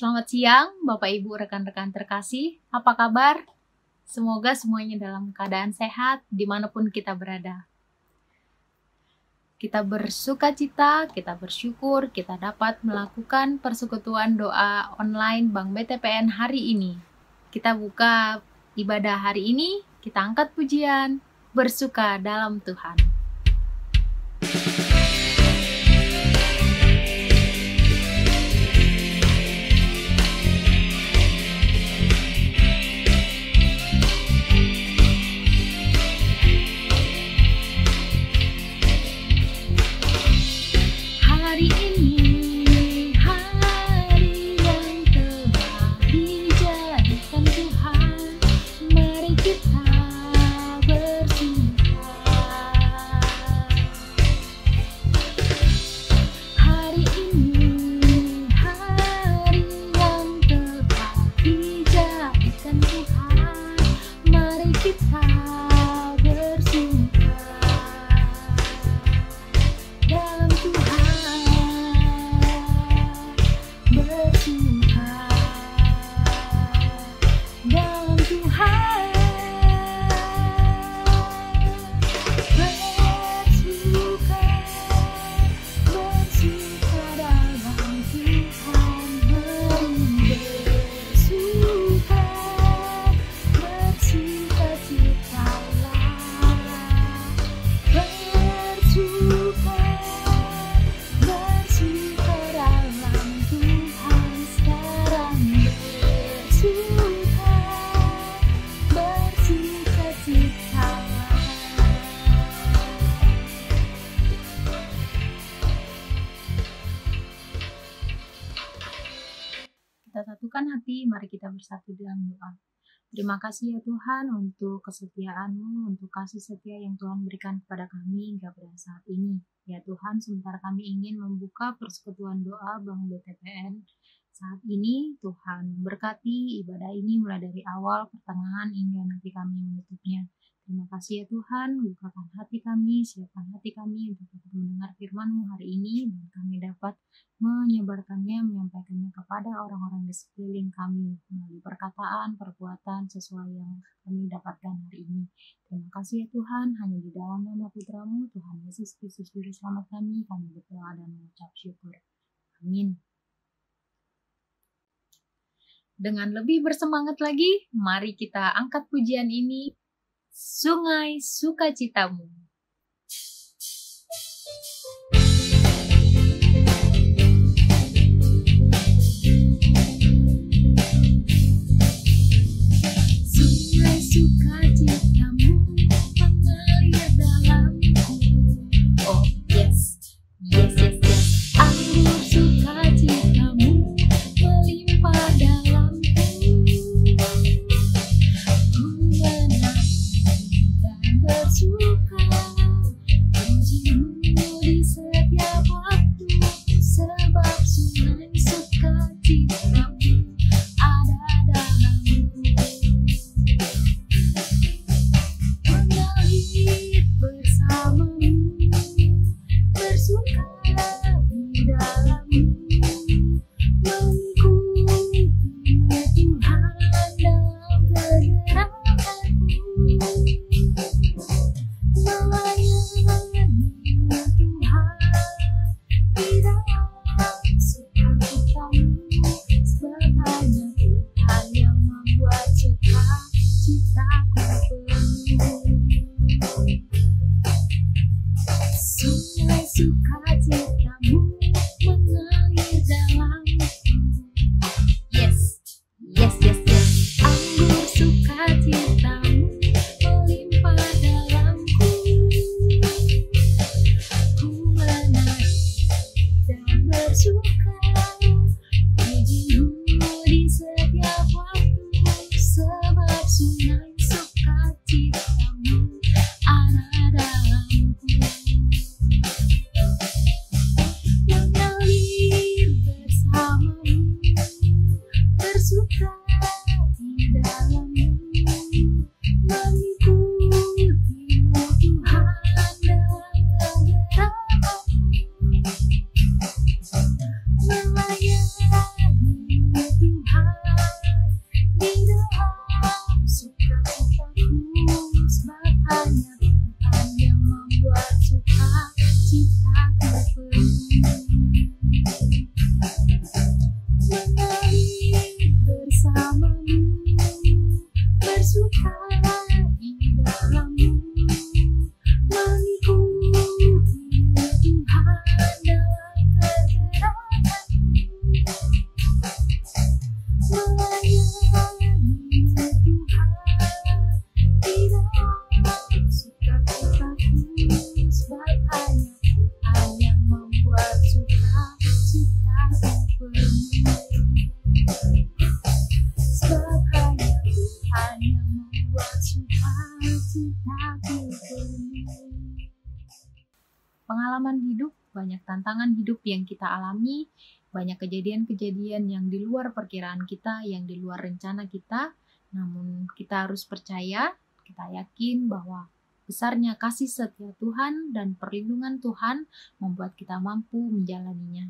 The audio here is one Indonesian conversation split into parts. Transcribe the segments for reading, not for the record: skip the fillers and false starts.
Selamat siang, Bapak Ibu rekan-rekan terkasih. Apa kabar? Semoga semuanya dalam keadaan sehat dimanapun kita berada. Kita bersuka cita, kita bersyukur, kita dapat melakukan persekutuan doa online Bank BTPN hari ini. Kita buka ibadah hari ini, kita angkat pujian, bersuka dalam Tuhan. Hari ini hari yang telah dijadikan Tuhan, mari kita bersuka. Hari ini hari yang telah dijadikan Tuhan, mari kita bersuka dalam Tuhan, bersuka dalam Tuhan, bersuka dalam Tuhan, mari bersuka, bersuka-citalah, bersuka dalam Tuhan sekarang, bersuka, bersuka-citalah. Kita satukan hati, mari kita bersatu dalam doa. Terima kasih ya Tuhan untuk kesetiaan-Mu, untuk kasih setia yang Tuhan berikan kepada kami hingga pada saat ini. Ya Tuhan, sementara kami ingin membuka persekutuan doa Bank BTPN saat ini, Tuhan berkati ibadah ini mulai dari awal, pertengahan, hingga nanti kami menutupnya. Terima kasih ya Tuhan, bukakan hati kami, siapkan hati kami untuk dapat mendengar firman-Mu hari ini, dan kami dapat menyebarkannya, menyampaikannya kepada orang-orang di sekeliling kami, melalui perkataan, perbuatan, sesuai yang kami dapatkan hari ini. Terima kasih ya Tuhan, hanya di dalam nama Putra-Mu, Tuhan Yesus Kristus Juru Selamat kami berdoa dan mengucap syukur. Amin. Dengan lebih bersemangat lagi, mari kita angkat pujian ini, Sungai Sukacitamu. Sungai Sukacitamu mengalir dalamku. Oh yes, yes, yes, yes. Anggur sukacitamu melimpah dalamku. Ku menang dan bersuka, pujimu di setiap waktu, sebab sungai sukacitamu ada dalamku. Mengalir bersamamu, bersukalah di dalammu, mengikuti Tuhan dalam pergerakanku. Sebab hanya Tuhan yang membuat sukacitaku penuh. Sebab hanya Tuhan yang membuat sukacitaku penuh. Pengalaman hidup, banyak tantangan hidup yang kita alami, banyak kejadian-kejadian yang di luar perkiraan kita, yang di luar rencana kita. Namun kita harus percaya, kita yakin bahwa besarnya kasih setia Tuhan dan perlindungan Tuhan membuat kita mampu menjalaninya.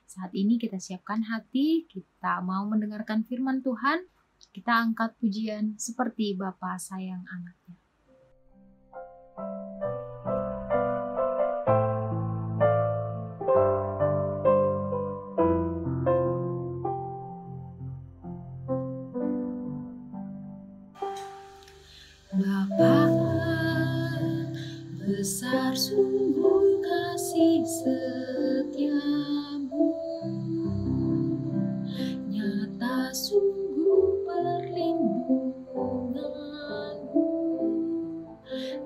Saat ini kita siapkan hati, kita mau mendengarkan firman Tuhan, kita angkat pujian seperti Bapa sayang anaknya. Bapa, besar sungguh kasih setiamu, nyata sungguh perlindunganmu,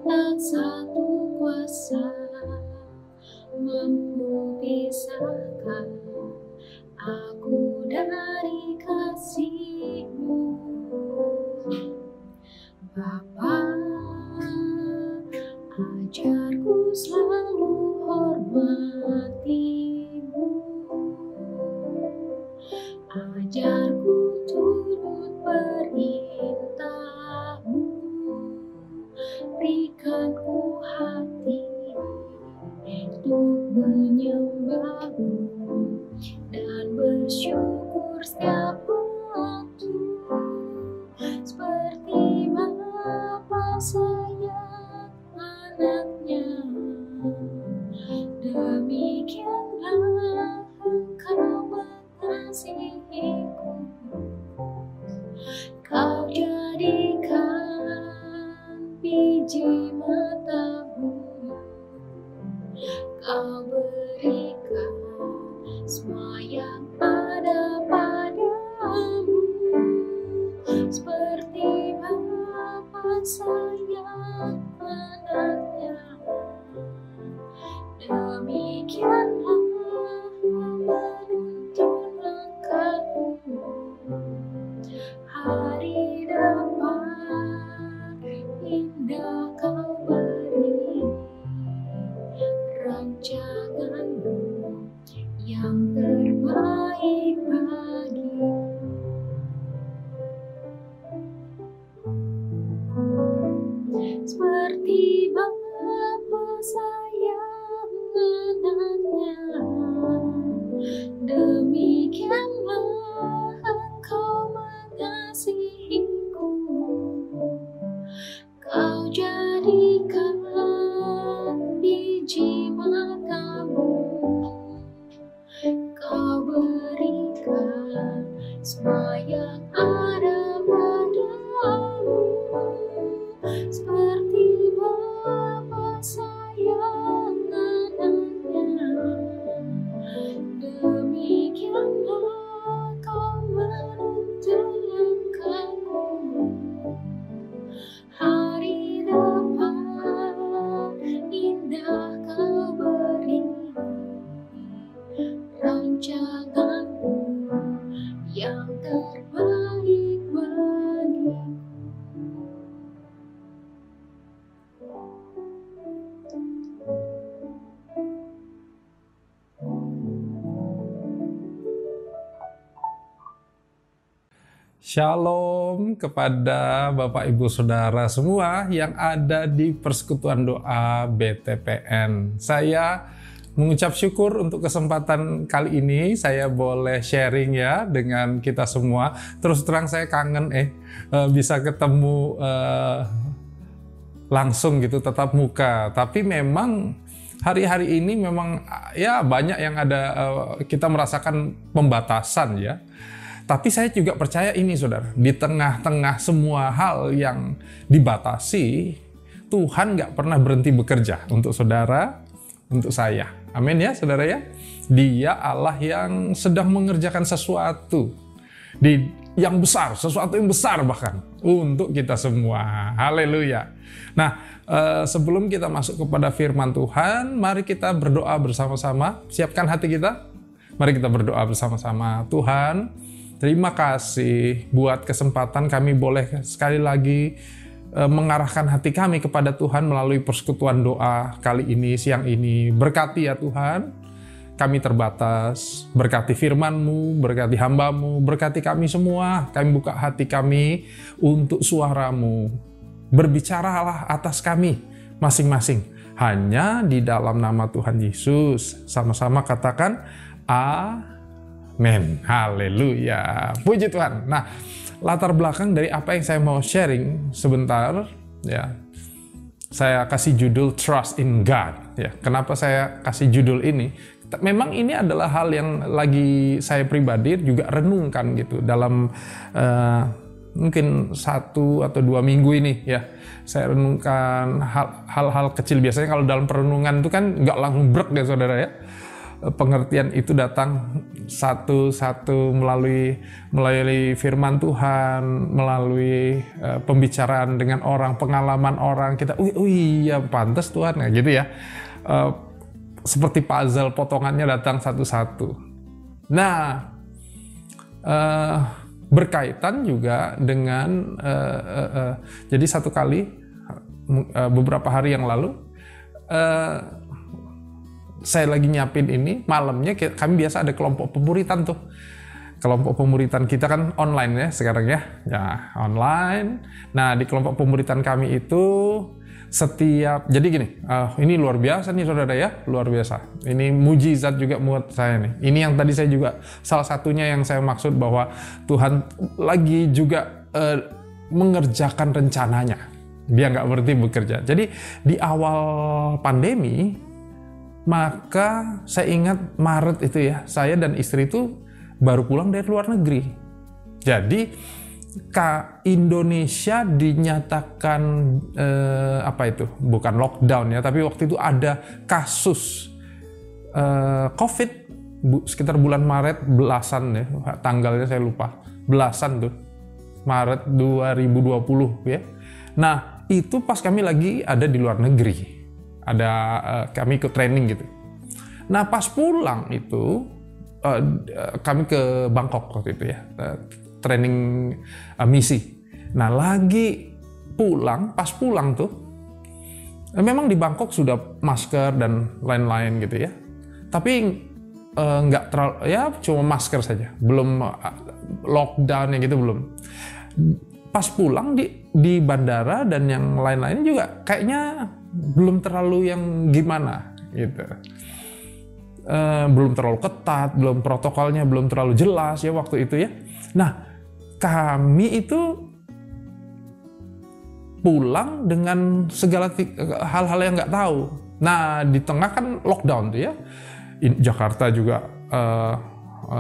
tak satu kuasa mampu pisahkan aku dari kasih-Mu. Bapa, ajarku selalu hormati-Mu, ajarku turut perintah-Mu, berikanku hati untuk menyembah-Mu dan bersyukur setiap waktu, seperti Bapa sayang anaknya, demikianlah Engkau mengasihiku. Kau jadikan biji mata-Mu, Kau berikan semua yang ada padamu, seperti Bapa sayang anaknya, demikianlah menuntun langkahmu. Hari depan indah Kau beri, rancangan-Mu yang terbaik bagiku. Seperti Bapa sayang anaknya, demikianlah Engkau mengasihiku. Kau jadikan biji mata-Mu, Kau berikan semua yang ada padamu, seperti Bapa sayang anaknya, demikianlah Kau menuntun langkahku. Hari depan indah Kau beri, rancangan-Mu yang terbaik bagiku. Shalom kepada Bapak Ibu Saudara semua yang ada di Persekutuan Doa BTPN. Saya mengucap syukur untuk kesempatan kali ini saya boleh sharing ya dengan kita semua. Terus terang saya kangen bisa ketemu langsung gitu, tatap muka. Tapi memang hari-hari ini memang ya banyak yang ada kita merasakan pembatasan ya. Tapi saya juga percaya ini saudara, di tengah-tengah semua hal yang dibatasi, Tuhan gak pernah berhenti bekerja untuk saudara, untuk saya. Amin ya saudara ya. Dia Allah yang sedang mengerjakan sesuatu yang besar, sesuatu yang besar bahkan. untuk kita semua. Haleluya. Nah, sebelum kita masuk kepada firman Tuhan, mari kita berdoa bersama-sama. Siapkan hati kita. Mari kita berdoa bersama-sama. Tuhan, terima kasih buat kesempatan kami boleh sekali lagi mengarahkan hati kami kepada Tuhan melalui persekutuan doa kali ini, siang ini. Berkati ya Tuhan. Kami terbatas, berkati firman-Mu, berkati hamba-Mu, berkati kami semua. Kami buka hati kami untuk suara-Mu. Berbicaralah atas kami masing-masing. Hanya di dalam nama Tuhan Yesus. Sama-sama katakan, amin. Haleluya. Puji Tuhan. Nah, latar belakang dari apa yang saya mau sharing sebentar, ya. Saya kasih judul Trust in God. Ya, kenapa saya kasih judul ini? Memang ini adalah hal yang lagi saya pribadi juga renungkan gitu dalam mungkin 1 atau 2 minggu ini ya. Saya renungkan hal-hal kecil. Biasanya kalau dalam perenungan itu kan nggak langsung brek ya saudara ya. Pengertian itu datang satu-satu melalui firman Tuhan, melalui pembicaraan dengan orang, pengalaman orang. Kita, iya pantas Tuhan, nah, gitu ya. Seperti puzzle, potongannya datang satu-satu. Nah, berkaitan juga dengan, jadi satu kali, beberapa hari yang lalu, saya lagi nyiapin ini, malamnya kami biasa ada kelompok pemuritan tuh. Kelompok pemuritan kita kan online ya sekarang ya. Ya, online. Nah, di kelompok pemuritan kami itu jadi gini, ini luar biasa nih saudara ya, luar biasa. Ini mujizat juga buat saya nih. Ini yang tadi saya juga, salah satunya yang saya maksud bahwa Tuhan lagi juga mengerjakan rencananya. Dia nggak berhenti bekerja. Jadi di awal pandemi, maka saya ingat Maret itu ya, saya dan istri itu baru pulang dari luar negeri. Jadi Indonesia dinyatakan bukan lockdown ya, tapi waktu itu ada kasus COVID sekitar bulan Maret, belasan ya, tanggalnya saya lupa, belasan tuh, Maret 2020 ya. Nah itu pas kami lagi ada di luar negeri, kami ikut training gitu. Nah pas pulang itu kami ke Bangkok waktu itu ya, training misi. Nah lagi pas pulang tuh, memang di Bangkok sudah masker dan lain-lain gitu ya. Tapi nggak terlalu, ya cuma masker saja, belum lockdown yang gitu belum. Pas pulang di bandara dan yang lain-lain juga kayaknya belum terlalu yang gimana gitu. Belum terlalu ketat, belum protokolnya belum terlalu jelas ya waktu itu ya. Nah kami itu pulang dengan segala hal-hal yang nggak tahu. Nah di tengah kan lockdown tuh ya. Jakarta juga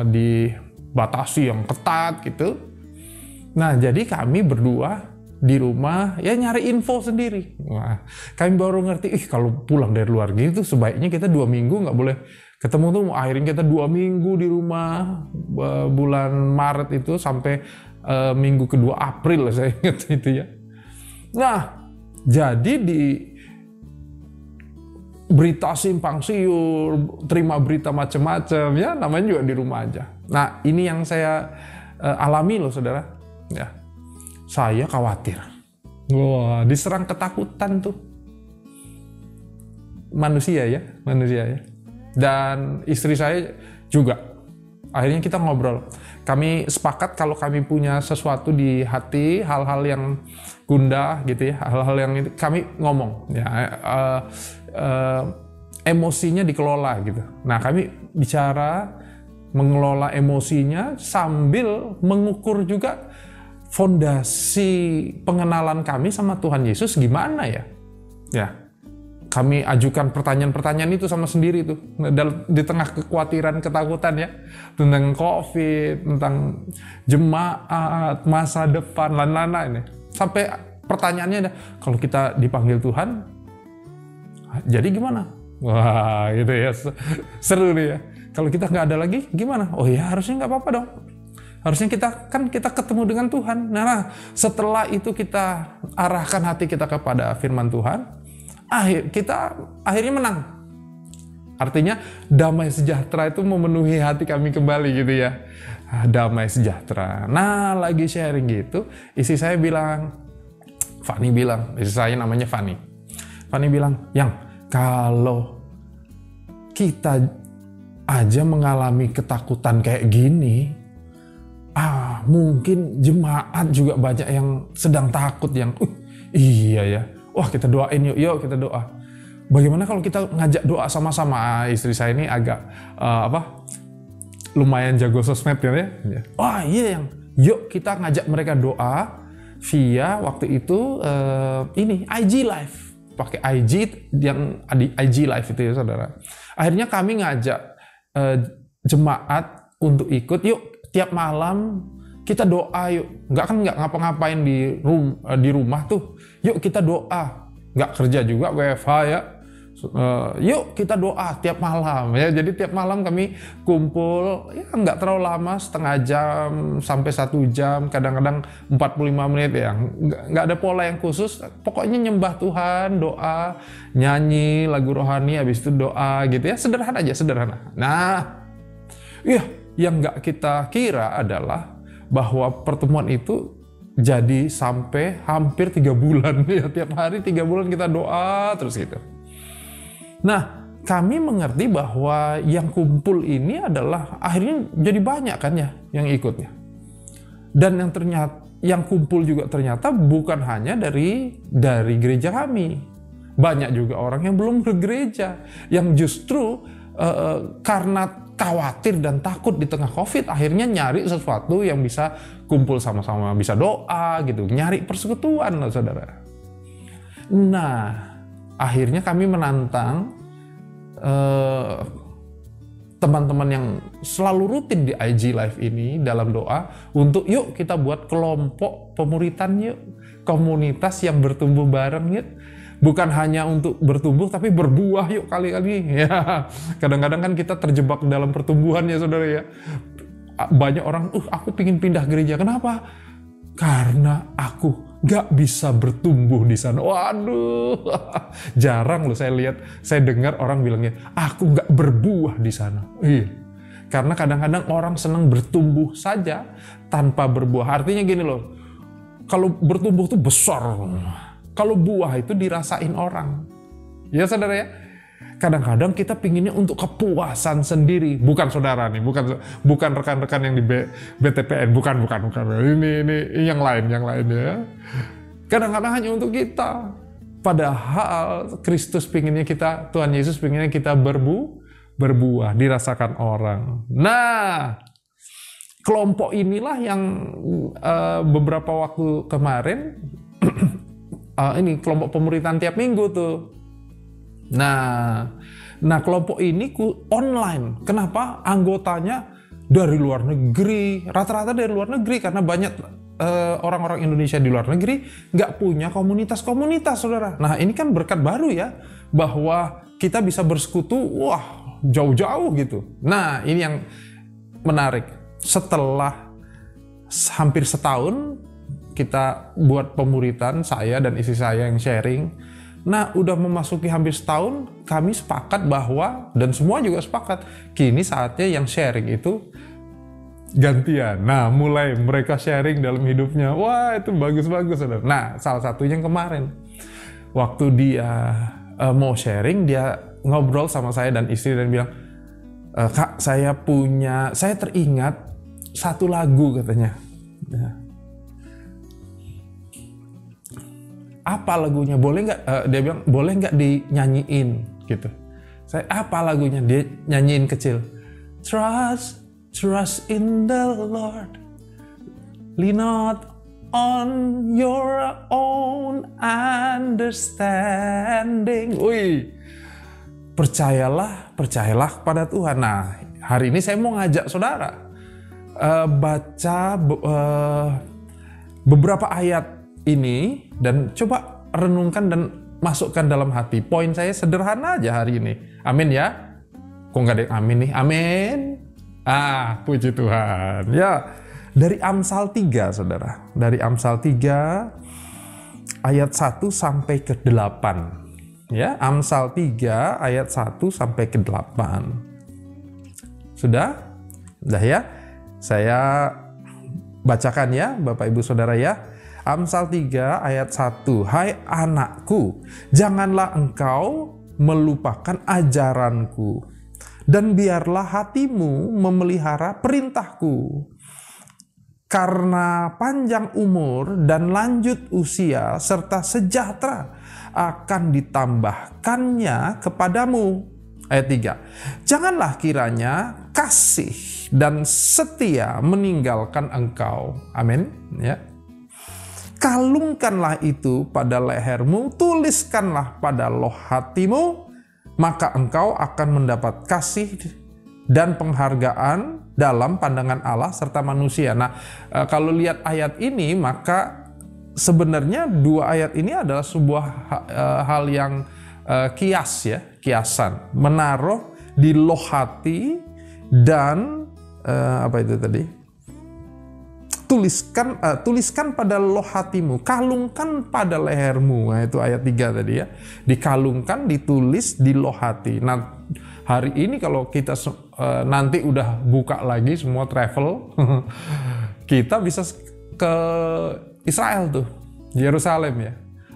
dibatasi yang ketat gitu. Nah jadi kami berdua di rumah ya nyari info sendiri. Wah, kami baru ngerti, kalau pulang dari luar gitu sebaiknya kita 2 minggu nggak boleh ketemu tuh. Akhirnya kita 2 minggu di rumah, bulan Maret itu sampai minggu kedua April saya ingat itu ya. Nah jadi di berita simpang siur, terima berita macam-macam ya, namanya juga di rumah aja. Nah ini yang saya alami loh saudara ya. Saya khawatir. Wah, diserang ketakutan tuh. Manusia ya. Dan istri saya juga. Akhirnya kita ngobrol. Kami sepakat kalau kami punya sesuatu di hati, hal-hal yang gundah gitu ya, hal-hal yang itu, kami ngomong ya. Emosinya dikelola gitu. Nah, kami bicara mengelola emosinya sambil mengukur juga fondasi pengenalan kami sama Tuhan Yesus gimana ya? Ya, kami ajukan pertanyaan-pertanyaan itu sama sendiri tuh di tengah kekhawatiran, ketakutan ya tentang COVID, tentang jemaat, masa depan, lain-lain ini. Sampai pertanyaannya ada, kalau kita dipanggil Tuhan, jadi gimana? Wah, gitu ya, seru nih ya. Kalau kita nggak ada lagi, gimana? Oh ya harusnya nggak apa-apa dong. Harusnya kita ketemu dengan Tuhan. Nah, setelah itu kita arahkan hati kita kepada firman Tuhan, kita akhirnya menang. Artinya damai sejahtera itu memenuhi hati kami kembali gitu ya. Damai sejahtera. Nah, lagi sharing gitu, istri saya bilang, istri saya namanya Fanny bilang, "Yang, kalau kita aja mengalami ketakutan kayak gini, mungkin jemaat juga banyak yang sedang takut, yang iya ya, wah kita doain yuk kita doa. Bagaimana kalau kita ngajak doa sama-sama?" Istri saya ini agak lumayan jago sosmed ya. Wah iya, yang yuk kita ngajak mereka doa via waktu itu ini IG Live, pakai IG yang di IG Live itu ya saudara. Akhirnya kami ngajak jemaat untuk ikut, yuk tiap malam kita doa yuk. Nggak ngapa-ngapain di rumah tuh. Yuk kita doa. Nggak kerja juga, WFH ya. Yuk kita doa tiap malam ya. Jadi tiap malam kami kumpul, ya nggak terlalu lama, setengah jam sampai 1 jam, kadang-kadang 45 menit ya. Nggak ada pola yang khusus. Pokoknya nyembah Tuhan, doa, nyanyi lagu rohani, habis itu doa gitu ya. Sederhana aja, sederhana. Nah, yang nggak kita kira adalah bahwa pertemuan itu jadi sampai hampir 3 bulan ya, tiap hari 3 bulan kita doa terus gitu. Nah, kami mengerti bahwa yang kumpul ini adalah akhirnya jadi banyak kan ya yang ikutnya. Dan yang kumpul juga ternyata bukan hanya dari gereja kami. Banyak juga orang yang belum ke gereja, yang justru karena khawatir dan takut di tengah COVID, akhirnya nyari sesuatu yang bisa kumpul sama-sama, bisa doa gitu, nyari persekutuan loh saudara. Nah, akhirnya kami menantang teman-teman yang selalu rutin di IG Live ini dalam doa untuk yuk kita buat kelompok pemuritan yuk, komunitas yang bertumbuh bareng yuk. Bukan hanya untuk bertumbuh, tapi berbuah yuk kali-kali. Ya, kadang-kadang kan kita terjebak dalam pertumbuhan ya saudara ya. Banyak orang, aku pingin pindah gereja. Kenapa? Karena aku gak bisa bertumbuh di sana. Waduh, jarang loh saya dengar orang bilangnya, aku gak berbuah di sana. Iya. Karena kadang-kadang orang senang bertumbuh saja tanpa berbuah. Artinya gini loh, kalau bertumbuh tuh besar. Kalau buah itu dirasain orang. Ya saudara ya. Kadang-kadang kita pinginnya untuk kepuasan sendiri. Bukan saudara nih, bukan rekan-rekan yang di BTPN, bukan. Ini yang lain ya. Kadang-kadang hanya untuk kita. Padahal Kristus pinginnya kita, Tuhan Yesus pinginnya kita berbuah, dirasakan orang. Nah, kelompok inilah yang beberapa waktu kemarin ini kelompok pemuritan tiap minggu tuh. Nah kelompok ini online. Kenapa? Anggotanya dari luar negeri, rata-rata dari luar negeri, karena banyak orang-orang Indonesia di luar negeri nggak punya komunitas-komunitas, saudara. Nah ini kan berkat baru ya, bahwa kita bisa bersekutu, jauh-jauh gitu. Nah ini yang menarik. Setelah hampir setahun kita buat pemuritan, saya dan istri saya yang sharing. Nah, udah memasuki hampir setahun, kami sepakat bahwa, dan semua juga sepakat, kini saatnya yang sharing itu gantian. Nah, mulai mereka sharing dalam hidupnya. Wah, itu bagus-bagus, saudara. Nah, salah satunya yang kemarin. Waktu dia mau sharing, dia ngobrol sama saya dan istri dan bilang, "Kak, saya teringat satu lagu," katanya. Apa lagunya? Boleh nggak? Dia bilang boleh nggak dinyanyiin gitu. Saya apa lagunya? Dia nyanyiin kecil. Trust in the Lord, lean not on your own understanding. Percayalah kepada Tuhan. Nah, hari ini saya mau ngajak saudara baca beberapa ayat ini dan coba renungkan dan masukkan dalam hati. Poin saya sederhana aja hari ini. Amin ya. Kok nggak ada yang amin nih? Amin. Puji Tuhan. Ya, Dari Amsal 3, saudara. Dari Amsal 3 ayat 1 sampai ke 8. Ya, Amsal 3 ayat 1 sampai ke 8. Sudah? Sudah ya? Saya bacakan ya, Bapak Ibu Saudara ya. Amsal 3 ayat 1. Hai anakku, janganlah engkau melupakan ajaranku, dan biarlah hatimu memelihara perintahku. Karena panjang umur dan lanjut usia serta sejahtera akan ditambahkannya kepadamu. Ayat 3. Janganlah kiranya kasih dan setia meninggalkan engkau. Amin. Ya. Kalungkanlah itu pada lehermu, tuliskanlah pada loh hatimu, maka engkau akan mendapat kasih dan penghargaan dalam pandangan Allah serta manusia. Nah, kalau lihat ayat ini, maka sebenarnya dua ayat ini adalah sebuah hal yang kias ya, kiasan. Menaruh di loh hati dan apa itu tadi? Tuliskan pada loh hatimu, kalungkan pada lehermu. Nah, itu ayat 3 tadi ya. Dikalungkan, ditulis di loh hati. Nah, hari ini kalau kita nanti udah buka lagi semua travel, kita bisa ke Israel tuh, Yerusalem ya.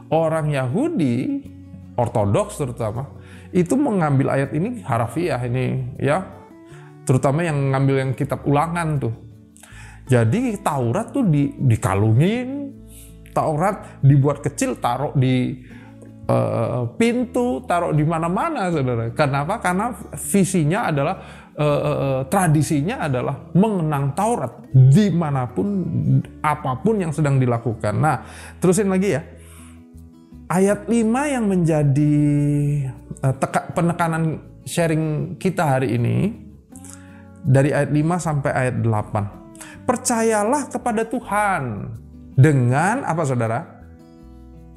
Orang Yahudi, Ortodoks terutama, itu mengambil ayat ini harafiah ini ya. Terutama yang ngambil yang kitab Ulangan tuh. Jadi Taurat tuh dikalungin, Taurat dibuat kecil, taruh di pintu, taruh di mana-mana, saudara. Kenapa? Karena visinya adalah, tradisinya adalah mengenang Taurat dimanapun, apapun yang sedang dilakukan. Nah, terusin lagi ya. Ayat 5 yang menjadi penekanan sharing kita hari ini, dari ayat 5 sampai ayat 8. Percayalah kepada Tuhan dengan apa, saudara?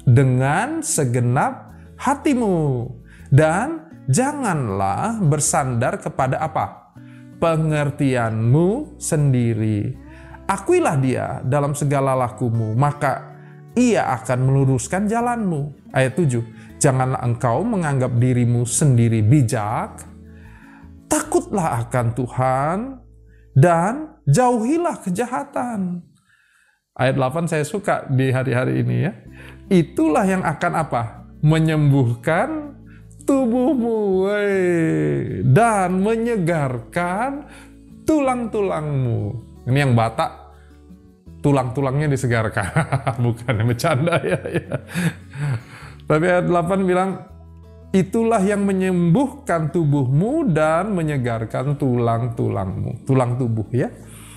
Dengan segenap hatimu, dan janganlah bersandar kepada apa? Pengertianmu sendiri. Akuilah dia dalam segala lakumu, maka ia akan meluruskan jalanmu. Ayat 7. Janganlah engkau menganggap dirimu sendiri bijak. Takutlah akan Tuhan dan jauhilah kejahatan. Ayat 8 saya suka di hari-hari ini ya. Itulah yang akan apa? Menyembuhkan tubuhmu dan menyegarkan tulang-tulangmu. Ini yang Batak, tulang-tulangnya disegarkan. Bukan bercanda ya. Tapi ayat 8 bilang, itulah yang menyembuhkan tubuhmu dan menyegarkan tulang-tulangmu. Tulang tubuh ya.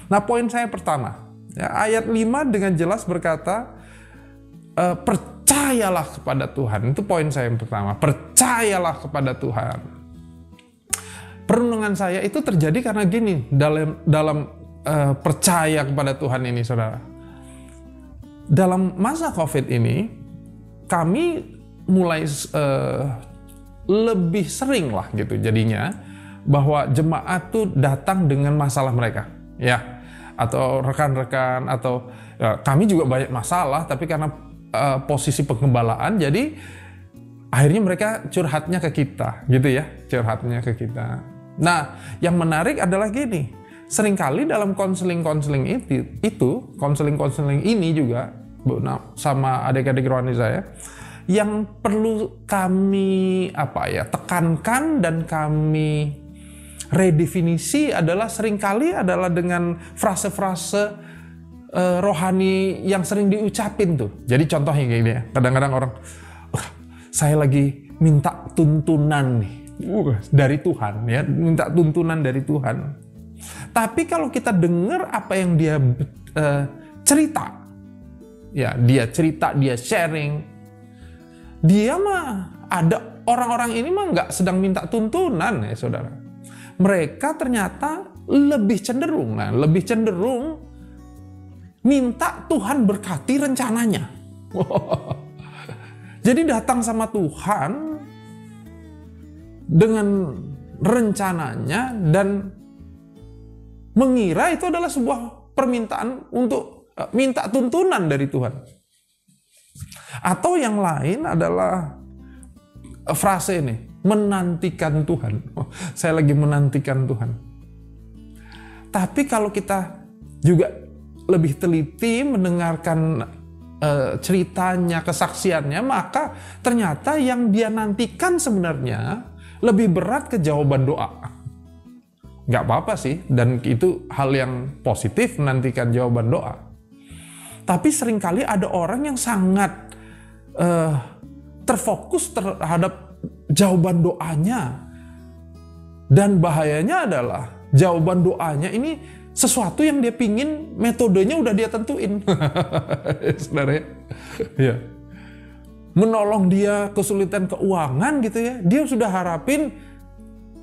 Nah, poin saya pertama. Ya, ayat 5 dengan jelas berkata, percayalah kepada Tuhan. Itu poin saya yang pertama. Percayalah kepada Tuhan. Perenungan saya itu terjadi karena gini, dalam percaya kepada Tuhan ini, saudara. Dalam masa COVID ini, kami mulai lebih sering lah gitu jadinya, bahwa jemaat tuh datang dengan masalah mereka ya, atau rekan-rekan, atau ya, kami juga banyak masalah, tapi karena posisi pengembalaan, jadi akhirnya mereka curhatnya ke kita gitu ya, curhatnya ke kita. Nah, yang menarik adalah gini, seringkali dalam konseling-konseling itu konseling-konseling ini juga sama adik-adik rohani saya, yang perlu kami tekankan dan kami redefinisi adalah seringkali adalah dengan frase-frase rohani yang sering diucapin tuh. Jadi contohnya kayak gini ya, kadang-kadang orang, saya lagi minta tuntunan nih dari Tuhan ya, minta tuntunan dari Tuhan. Tapi kalau kita dengar apa yang dia cerita, ya dia cerita, dia sharing, dia mah ada orang-orang ini mah nggak sedang minta tuntunan ya, saudara. Mereka ternyata lebih cenderung minta Tuhan berkati rencananya. Jadi datang sama Tuhan dengan rencananya dan mengira itu adalah sebuah permintaan untuk minta tuntunan dari Tuhan. Atau yang lain adalah frase ini, menantikan Tuhan. Oh, saya lagi menantikan Tuhan. Tapi kalau kita juga lebih teliti mendengarkan ceritanya, kesaksiannya, maka ternyata yang dia nantikan sebenarnya lebih berat ke jawaban doa. Nggak apa-apa sih, dan itu hal yang positif menantikan jawaban doa. Tapi seringkali ada orang yang sangat terfokus terhadap jawaban doanya. Dan bahayanya adalah jawaban doanya ini sesuatu yang dia pingin, metodenya udah dia tentuin. Saudara ya. Menolong dia kesulitan keuangan gitu ya. Dia sudah harapin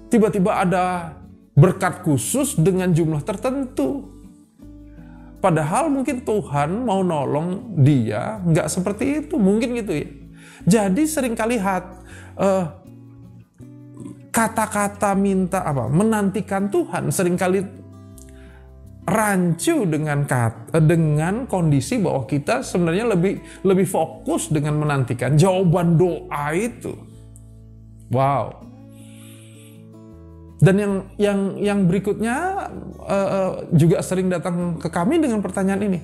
tiba-tiba ada berkat khusus dengan jumlah tertentu. Padahal mungkin Tuhan mau nolong dia nggak seperti itu, mungkin gitu ya. Jadi seringkali kata-kata minta menantikan Tuhan seringkali rancu dengan kondisi bahwa kita sebenarnya lebih fokus dengan menantikan jawaban doa itu. Wow. Dan yang berikutnya juga sering datang ke kami dengan pertanyaan ini.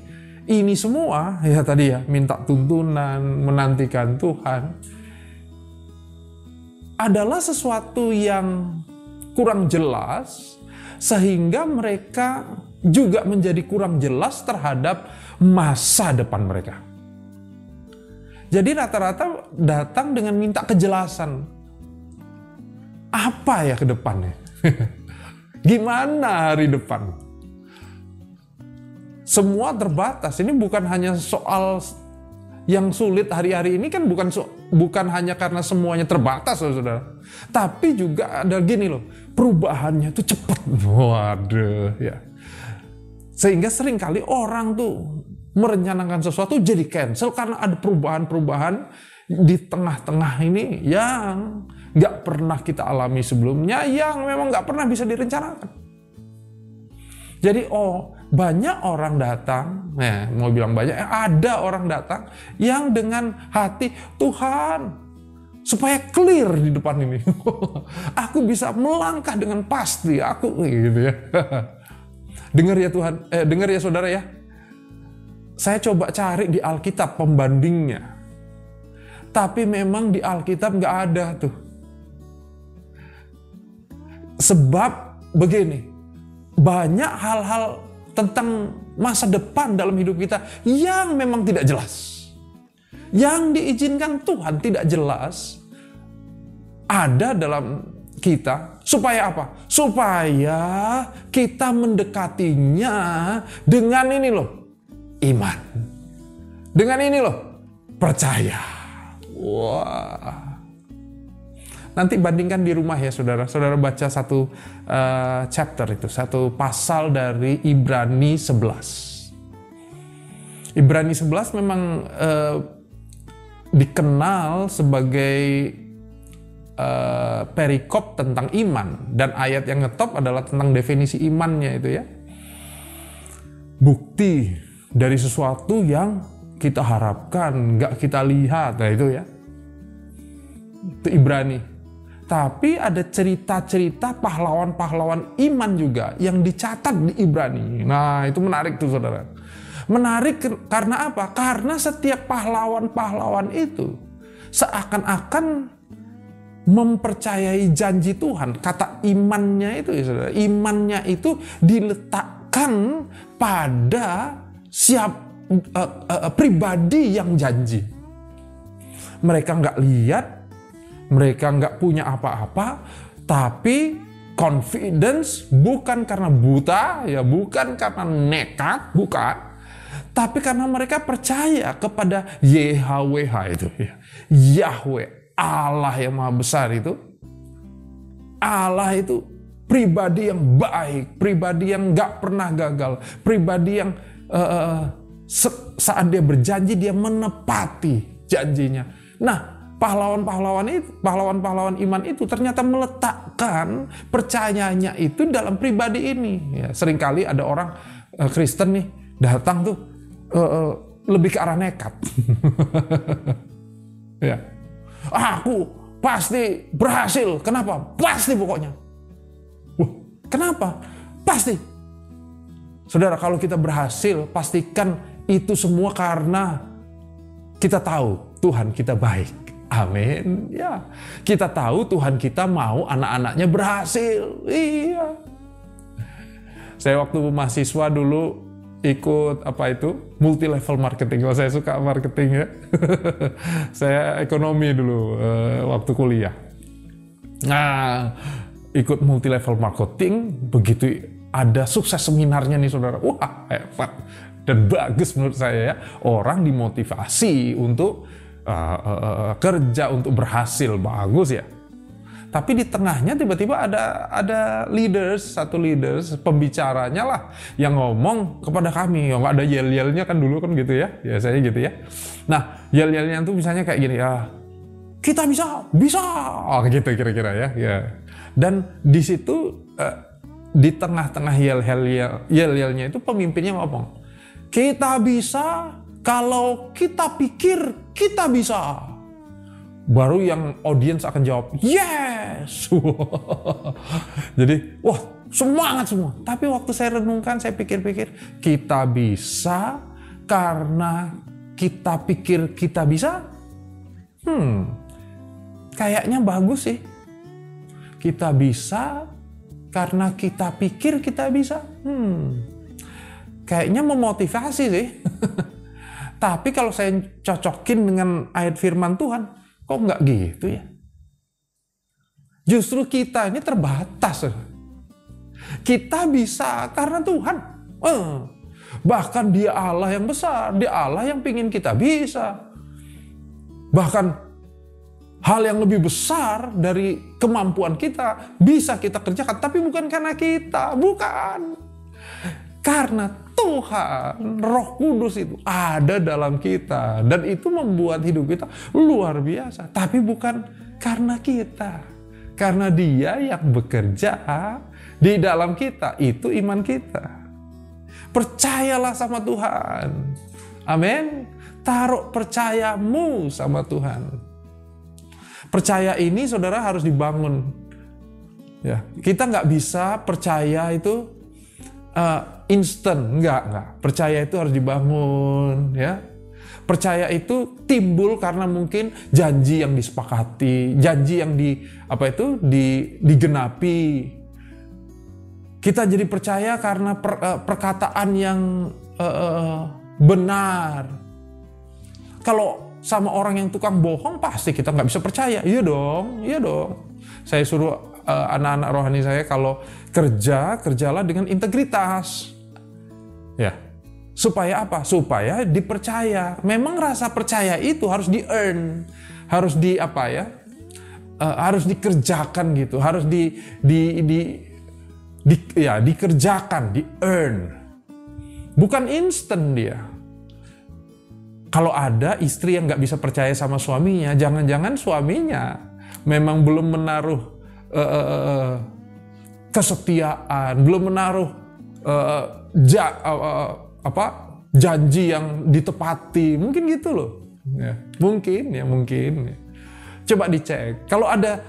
Ini semua ya tadi ya, minta tuntunan, menantikan Tuhan, adalah sesuatu yang kurang jelas sehingga mereka juga menjadi kurang jelas terhadap masa depan mereka. Jadi rata-rata datang dengan minta kejelasan. Apa ya ke depannya? Gimana hari depan? Semua terbatas. Ini bukan hanya soal yang sulit hari-hari ini, kan bukan hanya karena semuanya terbatas, saudara. Tapi juga ada gini loh, perubahannya tuh cepat. Waduh, ya. Sehingga seringkali orang tuh merencanakan sesuatu jadi cancel karena ada perubahan-perubahan di tengah-tengah ini yang nggak pernah kita alami sebelumnya, yang memang nggak pernah bisa direncanakan. Jadi banyak orang datang, mau bilang banyak, ada orang datang yang dengan hati, Tuhan, supaya clear di depan ini, aku bisa melangkah dengan pasti, aku gitu ya. Dengar ya Tuhan, dengar ya saudara ya. Saya coba cari di Alkitab pembandingnya, tapi memang di Alkitab nggak ada tuh. Sebab begini, banyak hal-hal tentang masa depan dalam hidup kita yang memang tidak jelas. Yang diizinkan Tuhan tidak jelas ada dalam kita. Supaya apa? Supaya kita mendekatinya dengan ini loh, iman. Dengan ini loh, percaya. Wah. Nanti bandingkan di rumah ya saudara. Saudara baca satu chapter itu, satu pasal dari Ibrani 11. Ibrani 11 memang dikenal sebagai perikop tentang iman. Dan ayat yang ngetop adalah tentang definisi imannya itu ya. Bukti dari sesuatu yang kita harapkan, nggak kita lihat. Nah itu ya. Itu Ibrani. Tapi ada cerita-cerita pahlawan-pahlawan iman juga yang dicatat di Ibrani. Nah, itu menarik tuh saudara. Menarik karena apa? Karena setiap pahlawan-pahlawan itu seakan-akan mempercayai janji Tuhan. Kata imannya itu ya saudara. Imannya itu diletakkan pada pribadi yang janji. Mereka nggak lihat, mereka nggak punya apa-apa, tapi confidence bukan karena buta, ya bukan karena nekat, bukan. Tapi karena mereka percaya kepada YHWH itu, ya. Yahweh, Allah yang maha besar itu. Allah itu pribadi yang baik, pribadi yang nggak pernah gagal, pribadi yang saat dia berjanji dia menepati janjinya. Nah, pahlawan-pahlawan iman itu ternyata meletakkan percayanya itu dalam pribadi ini. Ya, seringkali ada orang Kristen nih datang tuh lebih ke arah nekat. Ya, aku pasti berhasil. Kenapa? Pasti pokoknya. Wah, kenapa? Pasti. Saudara, kalau kita berhasil, pastikan itu semua karena kita tahu Tuhan kita baik. Amin. Ya, kita tahu Tuhan kita mau anak-anaknya berhasil. Iya. Saya waktu mahasiswa dulu ikut multi level marketing. Kalau saya suka marketing ya. Saya ekonomi dulu waktu kuliah. Nah, ikut multi level marketing, begitu ada sukses seminarnya nih saudara. Wah, hebat dan bagus menurut saya ya. Orang dimotivasi untuk kerja, untuk berhasil, bagus ya. Tapi di tengahnya tiba-tiba ada satu leaders, pembicaranya lah yang ngomong kepada kami. Nggak ada yel-yelnya kan dulu kan gitu ya, biasanya gitu ya. Nah, yel-yelnya tuh misalnya kayak gini ya, kita bisa, gitu kira-kira ya. Dan di situ di tengah-tengah yel-yelnya itu pemimpinnya ngomong, kita bisa kalau kita pikir kita bisa. Baru yang audiens akan jawab, yes! Jadi, wah, semangat semua. Tapi waktu saya renungkan, saya pikir-pikir, kita bisa karena kita pikir kita bisa? Kayaknya bagus sih. Kita bisa karena kita pikir kita bisa? Kayaknya memotivasi sih. Tapi kalau saya cocokin dengan ayat firman Tuhan, kok nggak gitu ya? Justru kita ini terbatas. Kita bisa karena Tuhan. Bahkan Dia Allah yang besar, Dia Allah yang pingin kita bisa. Bahkan hal yang lebih besar dari kemampuan kita bisa kita kerjakan, tapi bukan karena kita, bukan. Karena Tuhan, Roh Kudus itu ada dalam kita. Dan itu membuat hidup kita luar biasa. Tapi bukan karena kita. Karena Dia yang bekerja di dalam kita. Itu iman kita. Percayalah sama Tuhan. Amin. Taruh percayamu sama Tuhan. Percaya ini saudara harus dibangun. Ya, kita nggak bisa percaya itu instan, enggak. Percaya itu harus dibangun, ya. Percaya itu timbul karena mungkin janji yang disepakati, janji yang digenapi. Kita jadi percaya karena perkataan yang benar. Kalau sama orang yang tukang bohong, pasti kita nggak bisa percaya. Iya dong. Saya suruh anak-anak rohani saya kalau kerjalah dengan integritas. Ya. Supaya apa? Supaya dipercaya. Memang rasa percaya itu harus di-earn, harus harus dikerjakan gitu, harus dikerjakan, di-earn. Bukan instan dia. Kalau ada istri yang nggak bisa percaya sama suaminya, jangan-jangan suaminya memang belum menaruh kesetiaan, belum menaruh janji yang ditepati, mungkin gitu loh. Ya, mungkin. Coba dicek. Kalau ada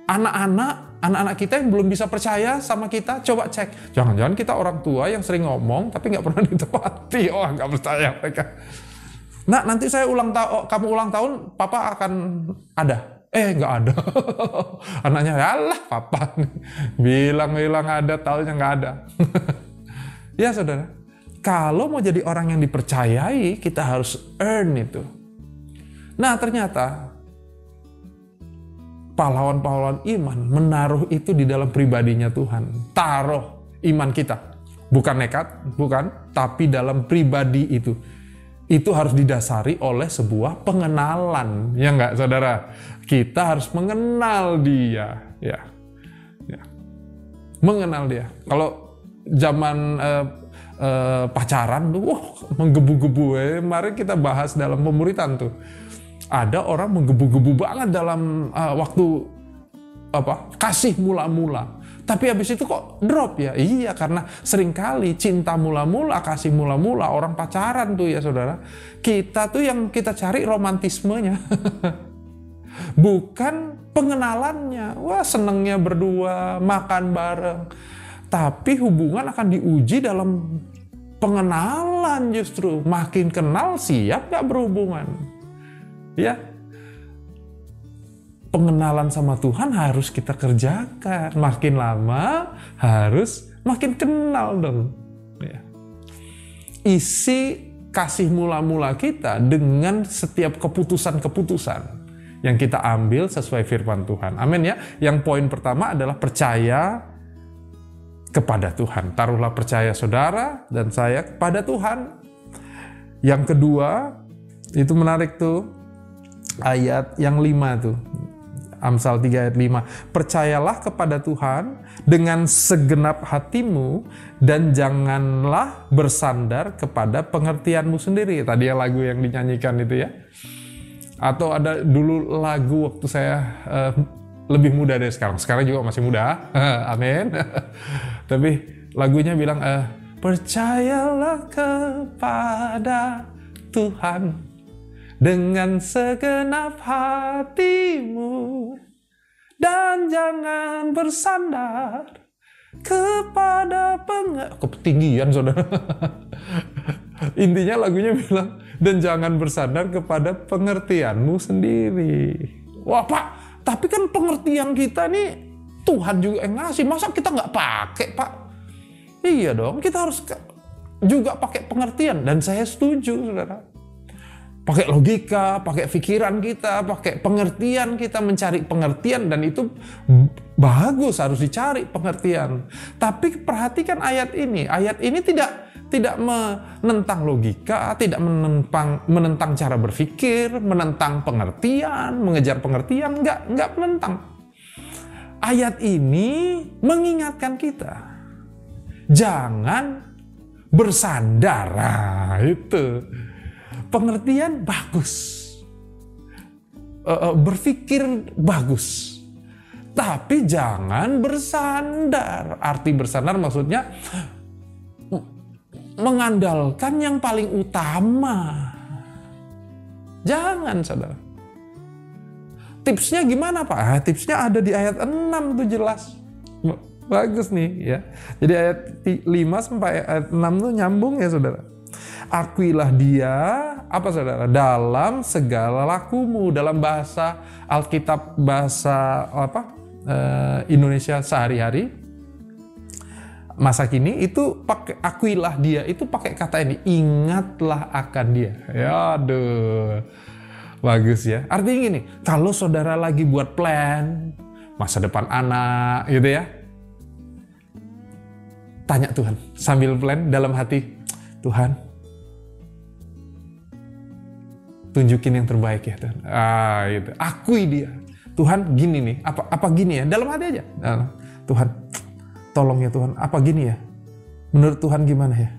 anak-anak kita yang belum bisa percaya sama kita, coba cek. Jangan-jangan kita orang tua yang sering ngomong tapi nggak pernah ditepati. Oh, nggak percaya mereka. Nah, nanti kamu ulang tahun, papa akan ada. Nggak ada. Anaknya, yalah papa bilang ada, taunya nggak ada. Ya saudara, kalau mau jadi orang yang dipercayai, kita harus earn itu. Nah ternyata pahlawan-pahlawan iman menaruh itu di dalam pribadinya Tuhan. Taruh iman kita, bukan nekat, bukan, tapi dalam pribadi itu. Itu harus didasari oleh sebuah pengenalan, ya enggak saudara? Kita harus mengenal Dia, ya. Mengenal Dia. Kalau zaman pacaran tuh, menggebu-gebu. Mari kita bahas dalam pemuritan tuh. Ada orang menggebu-gebu banget dalam waktu kasih mula-mula. Tapi habis itu kok drop ya? Iya, karena seringkali cinta mula-mula, kasih mula-mula, orang pacaran tuh ya saudara. Kita tuh yang kita cari romantismenya. Bukan pengenalannya. Wah, senengnya berdua, makan bareng. Tapi hubungan akan diuji dalam pengenalan justru. Makin kenal, siap gak berhubungan? Ya, pengenalan sama Tuhan harus kita kerjakan. Makin lama harus makin kenal dong. Ya. Isi kasih mula-mula kita dengan setiap keputusan-keputusan yang kita ambil sesuai firman Tuhan. Amin ya. Yang poin pertama adalah percaya kepada Tuhan. Taruhlah percaya saudara dan saya kepada Tuhan. Yang kedua, itu menarik tuh, ayat yang 5 tuh. Amsal 3 ayat 5. Percayalah kepada Tuhan dengan segenap hatimu dan janganlah bersandar kepada pengertianmu sendiri. Tadi ya lagu yang dinyanyikan itu ya. Atau ada dulu lagu waktu saya lebih muda dari sekarang. Sekarang juga masih muda. Amin. Tapi lagunya bilang, percayalah kepada Tuhan dengan segenap hatimu dan jangan bersandar kepada ketinggian saudara. Intinya lagunya bilang, dan jangan bersandar kepada pengertianmu sendiri. Wah Pak, tapi kan pengertian kita nih Tuhan juga yang ngasih, masa kita nggak pakai Pak? Iya dong, kita harus juga pakai pengertian, dan saya setuju saudara. Pakai logika, pakai pikiran kita, pakai pengertian kita, mencari pengertian, dan itu bagus, harus dicari pengertian. Tapi perhatikan ayat ini. Ayat ini tidak menentang logika, tidak menentang cara berpikir, menentang pengertian, mengejar pengertian, enggak menentang. Ayat ini mengingatkan kita, jangan bersandar. Nah, itu. Pengertian bagus, berpikir bagus, tapi jangan bersandar. Arti bersandar maksudnya mengandalkan yang paling utama. Jangan saudara. Tipsnya gimana Pak? Tipsnya ada di ayat 6 tuh jelas. Bagus nih ya. Jadi ayat 5 sampai ayat 6 tuh nyambung ya saudara. Akuilah dia, apa saudara, dalam segala lakumu. Dalam bahasa Alkitab, bahasa Indonesia sehari-hari, masa kini itu pakai akuilah dia, itu pakai kata ini, ingatlah akan dia. Ya aduh, bagus ya. Artinya gini, kalau saudara lagi buat plan masa depan anak gitu ya, tanya Tuhan sambil plan dalam hati, Tuhan tunjukin yang terbaik ya Tuhan. Gitu. Akui dia. Tuhan gini nih, apa gini ya? Dalam hati aja. Tuhan, tolong ya Tuhan, apa gini ya? Menurut Tuhan gimana ya?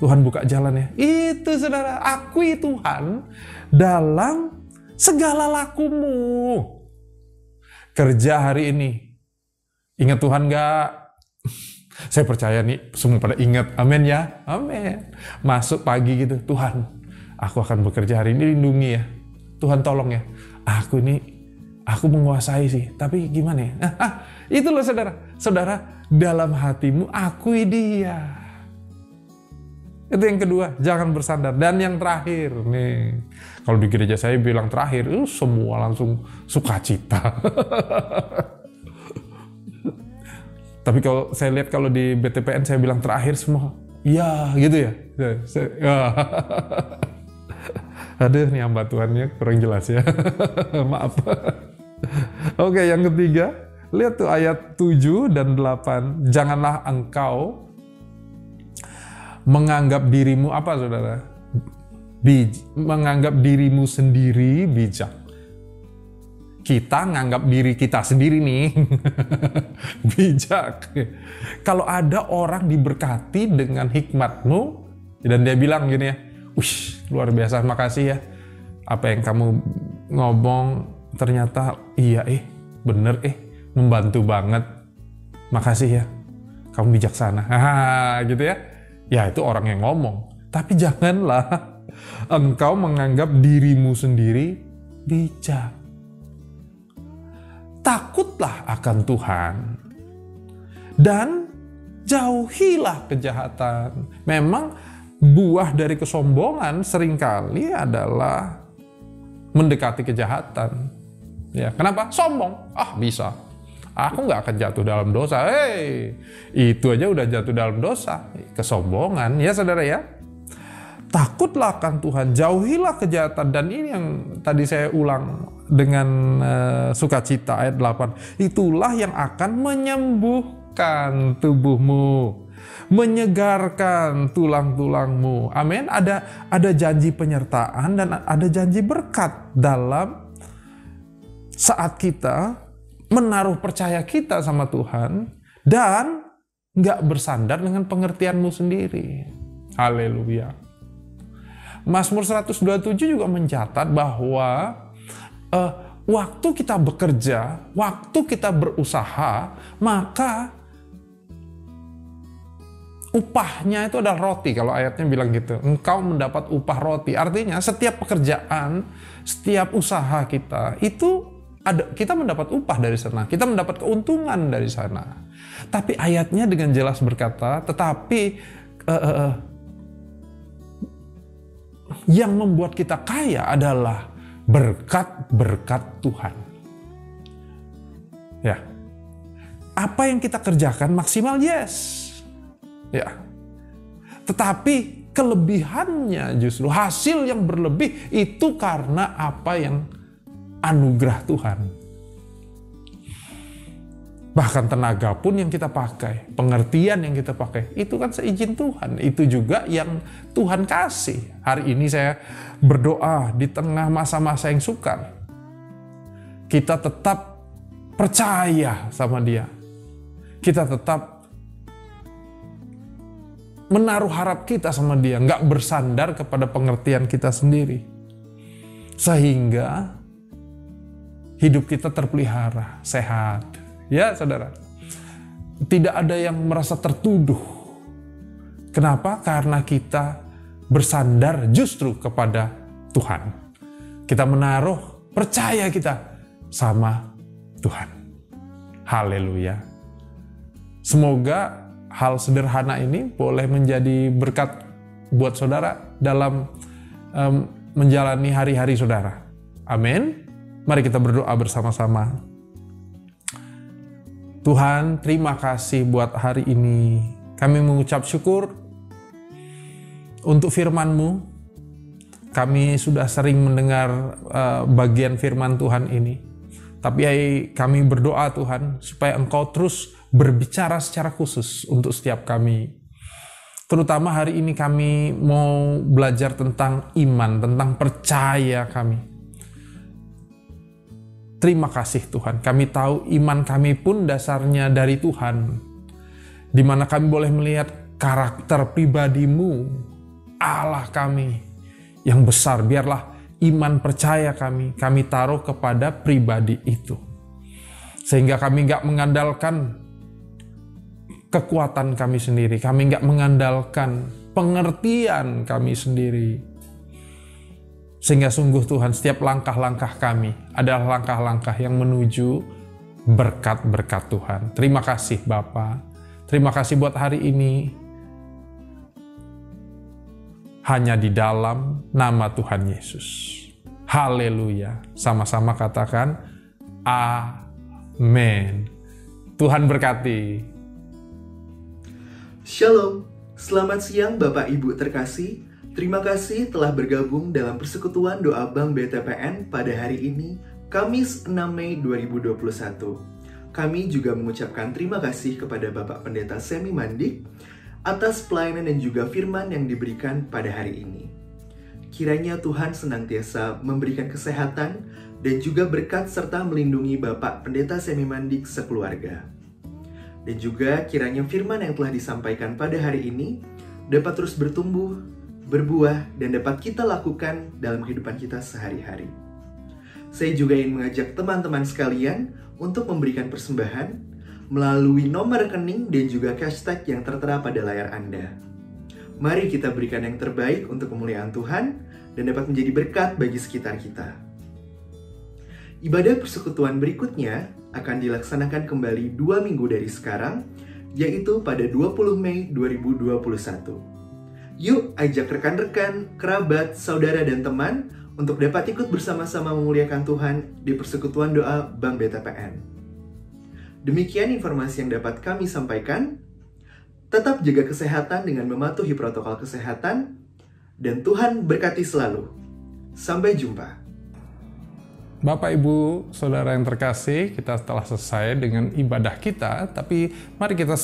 Tuhan buka jalan ya. Itu saudara, akui Tuhan dalam segala lakumu. Kerja hari ini, ingat Tuhan gak? Saya percaya nih, semua pada ingat. Amin ya? Amin. Masuk pagi gitu, Tuhan, aku akan bekerja hari ini, lindungi ya. Tuhan tolong ya. Aku menguasai sih, tapi gimana ya? Itulah saudara. Saudara, dalam hatimu akui dia. Itu yang kedua, jangan bersandar. Dan yang terakhir nih, kalau di gereja saya bilang terakhir, semua langsung sukacita. Tapi kalau saya lihat kalau di BTPN saya bilang terakhir semua, iya gitu ya. Aduh, nih hamba Tuhannya kurang jelas ya. Maaf. Oke, yang ketiga, lihat tuh ayat 7 dan 8. Janganlah engkau menganggap dirimu apa saudara? Menganggap dirimu sendiri bijak. Kita nganggap diri kita sendiri nih bijak. Kalau ada orang diberkati dengan hikmatmu dan dia bilang gini ya, "Wih, luar biasa, makasih ya. Apa yang kamu ngomong ternyata iya bener membantu banget." makasih ya, kamu bijaksana. Gitu ya. Ya itu orang yang ngomong. Tapi janganlah engkau menganggap dirimu sendiri bijak. Takutlah akan Tuhan dan jauhilah kejahatan. Memang buah dari kesombongan seringkali adalah mendekati kejahatan. Ya, kenapa? Sombong. Bisa. Aku nggak akan jatuh dalam dosa. Itu aja udah jatuh dalam dosa. Kesombongan, ya saudara ya. Takutlah akan Tuhan, jauhilah kejahatan. Dan ini yang tadi saya ulang dengan sukacita ayat 8. Itulah yang akan menyembuhkan tubuhmu, menyegarkan tulang-tulangmu. Amin. Ada janji penyertaan dan ada janji berkat dalam saat kita menaruh percaya kita sama Tuhan dan nggak bersandar dengan pengertianmu sendiri. Haleluya. Mazmur 127 juga mencatat bahwa waktu kita bekerja, waktu kita berusaha, maka upahnya itu adalah roti. Kalau ayatnya bilang gitu, engkau mendapat upah roti. Artinya setiap pekerjaan, setiap usaha kita itu kita mendapat upah dari sana, kita mendapat keuntungan dari sana. Tapi ayatnya dengan jelas berkata, tetapi yang membuat kita kaya adalah berkat-berkat Tuhan. Ya, apa yang kita kerjakan maksimal, yes. Ya, tetapi kelebihannya justru hasil yang berlebih itu karena apa yang anugerah Tuhan. Bahkan tenaga pun yang kita pakai, pengertian yang kita pakai, itu kan seizin Tuhan. Itu juga yang Tuhan kasih. Hari ini saya berdoa di tengah masa-masa yang sukar, kita tetap percaya sama Dia. Kita tetap menaruh harap kita sama Dia, nggak bersandar kepada pengertian kita sendiri. Sehingga hidup kita terpelihara, sehat. Ya saudara, tidak ada yang merasa tertuduh. Kenapa? Karena kita bersandar justru kepada Tuhan. Kita menaruh percaya kita sama Tuhan. Haleluya. Semoga hal sederhana ini boleh menjadi berkat buat saudara dalam menjalani hari-hari saudara. Amin. Mari kita berdoa bersama-sama. Tuhan, terima kasih buat hari ini. Kami mengucap syukur untuk firman-Mu. Kami sudah sering mendengar bagian firman Tuhan ini. Tapi kami berdoa Tuhan, supaya Engkau terus berbicara secara khusus untuk setiap kami. Terutama hari ini kami mau belajar tentang iman, tentang percaya kami. Terima kasih Tuhan, kami tahu iman kami pun dasarnya dari Tuhan, di mana kami boleh melihat karakter pribadi-Mu, Allah kami yang besar. Biarlah iman percaya kami taruh kepada pribadi itu, sehingga kami gak mengandalkan kekuatan kami sendiri, kami gak mengandalkan pengertian kami sendiri. Sehingga sungguh Tuhan, setiap langkah-langkah kami adalah langkah-langkah yang menuju berkat-berkat Tuhan. Terima kasih Bapa. Terima kasih buat hari ini. Hanya di dalam nama Tuhan Yesus. Haleluya. Sama-sama katakan, amin. Tuhan berkati. Shalom. Selamat siang Bapak Ibu terkasih. Terima kasih telah bergabung dalam persekutuan doa Bank BTPN pada hari ini, Kamis 6 Mei 2021. Kami juga mengucapkan terima kasih kepada Bapak Pendeta Semi Mandik atas pelayanan dan juga firman yang diberikan pada hari ini. Kiranya Tuhan senantiasa memberikan kesehatan dan juga berkat serta melindungi Bapak Pendeta Semi Mandik sekeluarga. Dan juga kiranya firman yang telah disampaikan pada hari ini dapat terus bertumbuh, berbuah, dan dapat kita lakukan dalam kehidupan kita sehari-hari. Saya juga ingin mengajak teman-teman sekalian untuk memberikan persembahan melalui nomor rekening dan juga hashtag yang tertera pada layar Anda. Mari kita berikan yang terbaik untuk kemuliaan Tuhan dan dapat menjadi berkat bagi sekitar kita. Ibadah persekutuan berikutnya akan dilaksanakan kembali 2 minggu dari sekarang, yaitu pada 20 Mei 2021. Yuk ajak rekan-rekan, kerabat, saudara, dan teman untuk dapat ikut bersama-sama memuliakan Tuhan di persekutuan doa Bank BTPN. Demikian informasi yang dapat kami sampaikan. Tetap jaga kesehatan dengan mematuhi protokol kesehatan, dan Tuhan berkati selalu. Sampai jumpa. Bapak, Ibu, Saudara yang terkasih, kita telah selesai dengan ibadah kita, tapi mari kita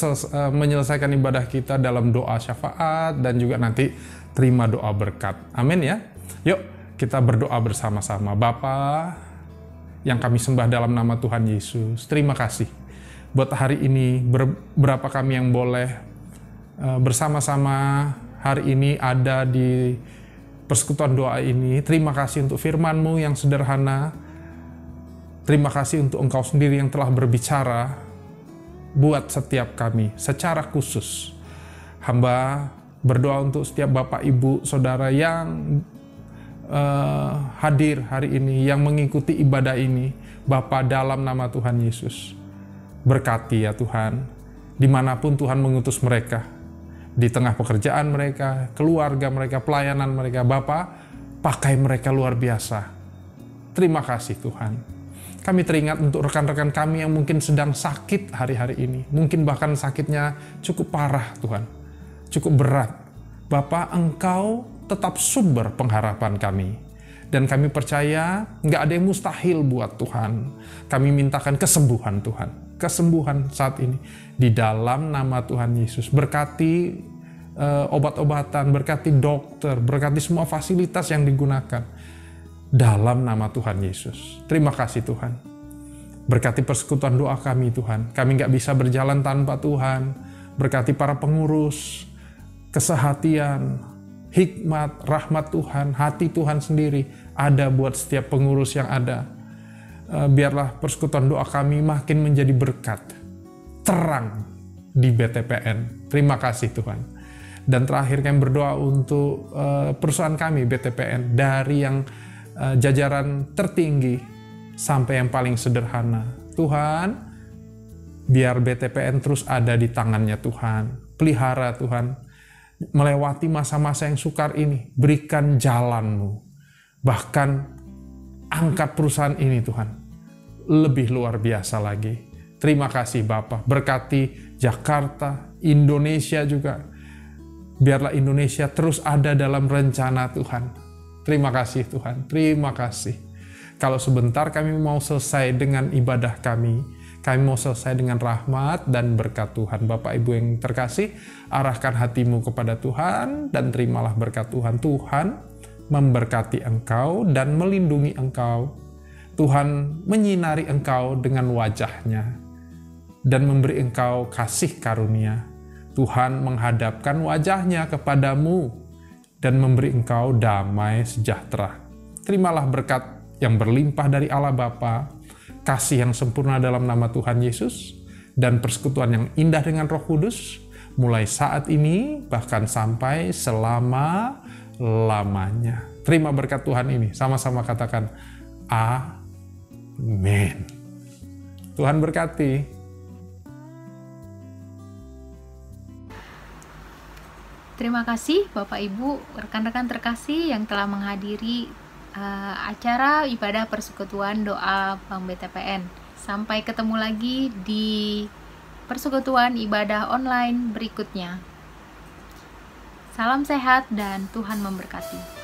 menyelesaikan ibadah kita dalam doa syafaat dan juga nanti terima doa berkat. Amin ya. Yuk, kita berdoa bersama-sama. Bapa yang kami sembah dalam nama Tuhan Yesus, terima kasih buat hari ini, berapa kami yang boleh bersama-sama hari ini ada di persekutuan doa ini. Terima kasih untuk firman-Mu yang sederhana. Terima kasih untuk Engkau sendiri yang telah berbicara buat setiap kami secara khusus. Hamba berdoa untuk setiap Bapak, Ibu, Saudara yang hadir hari ini, yang mengikuti ibadah ini. Bapa, dalam nama Tuhan Yesus, berkati ya Tuhan, dimanapun Tuhan mengutus mereka, di tengah pekerjaan mereka, keluarga mereka, pelayanan mereka. Bapa, pakai mereka luar biasa. Terima kasih Tuhan. Kami teringat untuk rekan-rekan kami yang mungkin sedang sakit hari-hari ini. Mungkin bahkan sakitnya cukup parah Tuhan, cukup berat. Bapa, Engkau tetap sumber pengharapan kami. Dan kami percaya nggak ada yang mustahil buat Tuhan. Kami mintakan kesembuhan Tuhan. Kesembuhan saat ini. Di dalam nama Tuhan Yesus. Berkati obat-obatan, berkati dokter, berkati semua fasilitas yang digunakan. Dalam nama Tuhan Yesus. Terima kasih Tuhan. Berkati persekutuan doa kami Tuhan. Kami nggak bisa berjalan tanpa Tuhan. Berkati para pengurus, kesehatian, hikmat, rahmat Tuhan, hati Tuhan sendiri ada buat setiap pengurus yang ada. Biarlah persekutuan doa kami makin menjadi berkat, terang di BTPN. Terima kasih Tuhan. Dan terakhir kami berdoa untuk perusahaan kami BTPN, dari yang jajaran tertinggi sampai yang paling sederhana. Tuhan, biar BTPN terus ada di tangannya Tuhan. Pelihara Tuhan, melewati masa-masa yang sukar ini, berikan jalan-Mu. Bahkan angkat perusahaan ini Tuhan lebih luar biasa lagi. Terima kasih Bapa. Berkati Jakarta, Indonesia juga. Biarlah Indonesia terus ada dalam rencana Tuhan. Terima kasih Tuhan. Terima kasih. Kalau sebentar kami mau selesai dengan ibadah kami mau selesai dengan rahmat dan berkat Tuhan. Bapak Ibu yang terkasih, arahkan hatimu kepada Tuhan dan terimalah berkat Tuhan. Tuhan memberkati engkau dan melindungi engkau. Tuhan menyinari engkau dengan wajah-Nya dan memberi engkau kasih karunia. Tuhan menghadapkan wajah-Nya kepadamu dan memberi engkau damai sejahtera. Terimalah berkat yang berlimpah dari Allah Bapa, kasih yang sempurna dalam nama Tuhan Yesus, dan persekutuan yang indah dengan Roh Kudus, mulai saat ini bahkan sampai selama-lamanya. Terima berkat Tuhan ini, sama-sama katakan amin. Tuhan berkati. Terima kasih Bapak Ibu, rekan-rekan terkasih yang telah menghadiri acara ibadah persekutuan doa Bank BTPN. Sampai ketemu lagi di persekutuan ibadah online berikutnya. Salam sehat dan Tuhan memberkati.